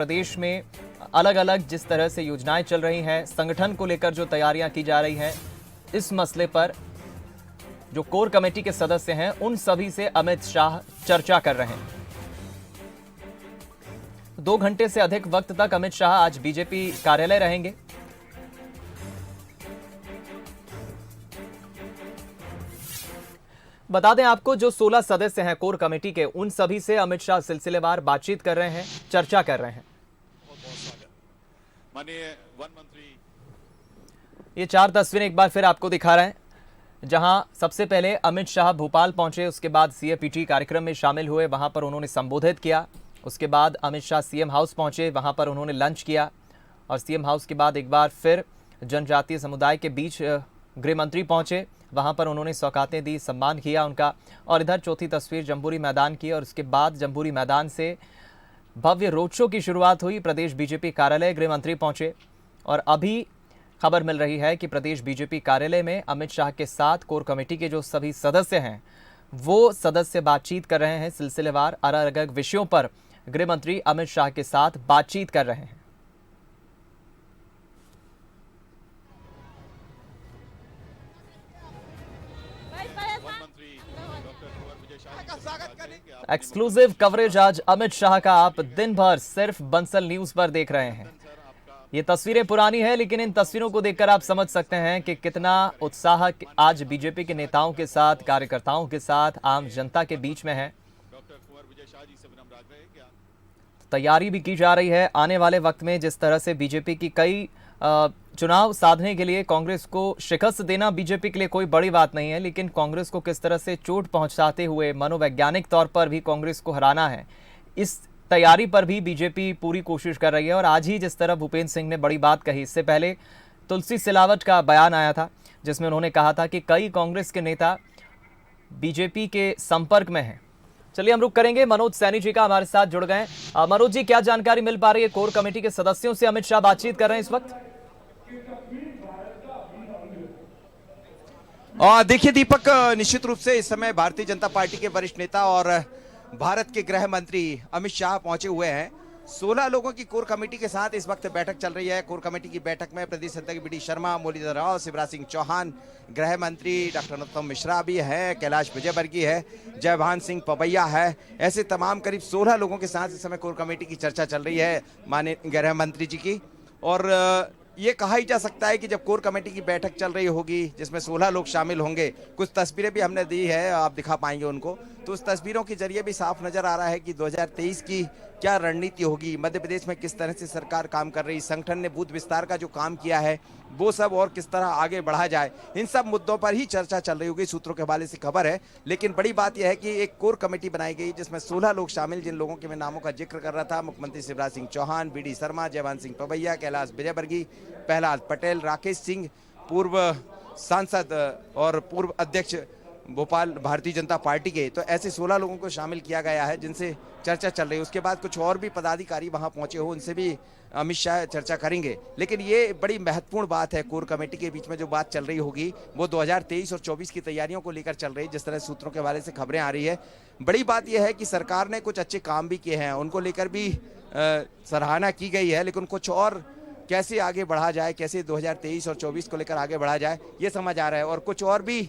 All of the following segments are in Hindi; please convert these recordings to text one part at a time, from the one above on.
प्रदेश में अलग अलग जिस तरह से योजनाएं चल रही हैं, संगठन को लेकर जो तैयारियां की जा रही हैं, इस मसले पर जो कोर कमेटी के सदस्य हैं उन सभी से अमित शाह चर्चा कर रहे हैं। 2 घंटे से अधिक वक्त तक अमित शाह आज बीजेपी कार्यालय रहेंगे। बता दें आपको, जो 16 सदस्य हैं कोर कमेटी के, उन सभी से अमित शाह सिलसिलेवार बातचीत कर रहे हैं, चर्चा कर रहे हैं। माननीय वन मंत्री, ये 4 तस्वीरें एक बार फिर आपको दिखा रहे हैं, जहां सबसे पहले अमित शाह भोपाल पहुंचे, उसके बाद सीएपीटी कार्यक्रम में शामिल हुए, वहां पर उन्होंने संबोधित किया। उसके बाद अमित शाह सीएम हाउस पहुंचे, वहां पर उन्होंने लंच किया और सीएम हाउस के बाद एक बार फिर जनजातीय समुदाय के बीच गृह मंत्री पहुंचे, वहां पर उन्होंने सौगातें दी, सम्मान किया उनका। और इधर चौथी तस्वीर जम्बूरी मैदान की, और उसके बाद जम्बूरी मैदान से भव्य रोड शो की शुरुआत हुई। प्रदेश बीजेपी कार्यालय गृह मंत्री पहुंचे और अभी खबर मिल रही है कि प्रदेश बीजेपी कार्यालय में अमित शाह के साथ कोर कमेटी के जो सभी सदस्य हैं वो सदस्य बातचीत कर रहे हैं। सिलसिलेवार अलग अलग विषयों पर गृह मंत्री अमित शाह के साथ बातचीत कर रहे हैं। एक्सक्लूसिव कवरेज आज अमित शाह का आप दिन भर सिर्फ बंसल न्यूज पर देख रहे हैं। ये तस्वीरें पुरानी है, लेकिन इन तस्वीरों को देखकर आप समझ सकते हैं कि कितना उत्साह आज बीजेपी के नेताओं के साथ, कार्यकर्ताओं के साथ, आम जनता के बीच में है। तैयारी भी की जा रही है आने वाले वक्त में। जिस तरह से बीजेपी की कई चुनाव साधने के लिए कांग्रेस को शिकस्त देना बीजेपी के लिए कोई बड़ी बात नहीं है, लेकिन कांग्रेस को किस तरह से चोट पहुंचाते हुए मनोवैज्ञानिक तौर पर भी कांग्रेस को हराना है, इस तैयारी पर भी बीजेपी पूरी कोशिश कर रही है। और आज ही जिस तरह भूपेंद्र सिंह ने बड़ी बात कही, इससे पहले तुलसी सिलावट का बयान आया था जिसमें उन्होंने कहा था कि कई कांग्रेस के नेता बीजेपी के संपर्क में हैं। चलिए हम रुक करेंगे, मनोज सैनी जी का हमारे साथ जुड़ गए। मनोज जी, क्या जानकारी मिल पा रही है? कोर कमेटी के सदस्यों से अमित शाह बातचीत कर रहे हैं इस वक्त। देखिए दीपक, निश्चित रूप से इस समय भारतीय जनता पार्टी के वरिष्ठ नेता और भारत के गृह मंत्री अमित शाह पहुंचे हुए हैं। 16 लोगों की कोर कमेटी के साथ इस वक्त बैठक चल रही है। कोर कमेटी की बैठक में प्रदेश अध्यक्ष बीडी शर्मा, मुरलीधर राव, शिवराज सिंह चौहान, गृह मंत्री डॉक्टर नरोत्तम मिश्रा भी है, कैलाश विजयवर्गीय है, जयभान सिंह पवैया है। ऐसे तमाम करीब 16 लोगों के साथ इस समय कोर कमेटी की चर्चा चल रही है माननीय गृह मंत्री जी की। और ये कहा ही जा सकता है कि जब कोर कमेटी की बैठक चल रही होगी जिसमें 16 लोग शामिल होंगे, कुछ तस्वीरें भी हमने दी है, आप दिखा पाएंगे उनको, तो उस तस्वीरों के जरिए भी साफ नजर आ रहा है कि 2023 की क्या रणनीति होगी, मध्य प्रदेश में किस तरह से सरकार काम कर रही, संगठन ने बूथ विस्तार का जो काम किया है वो सब और किस तरह आगे बढ़ा जाए, इन सब मुद्दों पर ही चर्चा चल रही होगी, सूत्रों के हवाले से खबर है। लेकिन बड़ी बात यह है कि एक कोर कमेटी बनाई गई जिसमें 16 लोग शामिल, जिन लोगों के मैं नामों का जिक्र कर रहा था, मुख्यमंत्री शिवराज सिंह चौहान, बीडी शर्मा, जयभान सिंह पवैया, कैलाश विजयवर्गीय, प्रहलाद पटेल, राकेश सिंह, पूर्व सांसद और पूर्व अध्यक्ष भोपाल भारतीय जनता पार्टी के। तो ऐसे 16 लोगों को शामिल किया गया है जिनसे चर्चा चल रही है। उसके बाद कुछ और भी पदाधिकारी वहां पहुंचे हो, उनसे भी अमित शाह चर्चा करेंगे। लेकिन ये बड़ी महत्वपूर्ण बात है, कोर कमेटी के बीच में जो बात चल रही होगी वो 2023 और 24 की तैयारियों को लेकर चल रही है। जिस तरह सूत्रों के हवाले से खबरें आ रही है, बड़ी बात यह है कि सरकार ने कुछ अच्छे काम भी किए हैं, उनको लेकर भी सराहना की गई है, लेकिन कुछ और कैसे आगे बढ़ा जाए, कैसे 2023 और 24 को लेकर आगे बढ़ा जाए, ये समझ आ रहा है। और कुछ और भी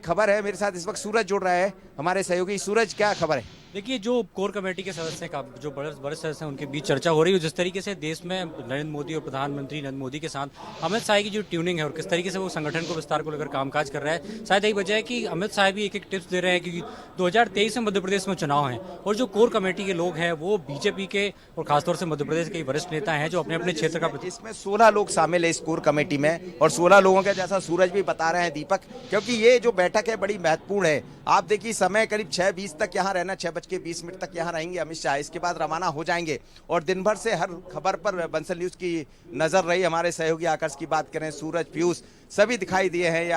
खबर है, मेरे साथ इस वक्त सूरज जुड़ रहा है, हमारे सहयोगी। सूरज, क्या खबर है? देखिए, जो कोर कमेटी के सदस्य का जो बड़े सदस्य हैं उनके बीच चर्चा हो रही है, जिस तरीके से देश में नरेंद्र मोदी और प्रधानमंत्री नरेंद्र मोदी के साथ अमित शाह की जो ट्यूनिंग है और किस तरीके से वो संगठन को विस्तार को लेकर कामकाज कर रहा है, शायद यही वजह है कि अमित शाह भी एक टिप्स दे रहे हैं कि 2023 में मध्य प्रदेश में चुनाव है और जो कोर कमेटी के लोग हैं वो बीजेपी के और खासतौर से मध्य प्रदेश के वरिष्ठ नेता हैं जो अपने अपने क्षेत्र का। इसमें 16 लोग शामिल है इस कोर कमेटी में, और 16 लोगों के जैसा सूरज भी बता रहे हैं दीपक, क्योंकि ये जो बैठक है बड़ी महत्वपूर्ण है। आप देखिए, समय करीब 6:20 तक यहाँ रहना, 6:20 तक यहाँ रहेंगे अमित शाह, इसके बाद रवाना हो जाएंगे। और दिन भर से हर खबर पर बंसल न्यूज की नजर रही। हमारे सहयोगी आकर्ष की बात करें, सूरज, पीयूष, सभी दिखाई दिए हैं।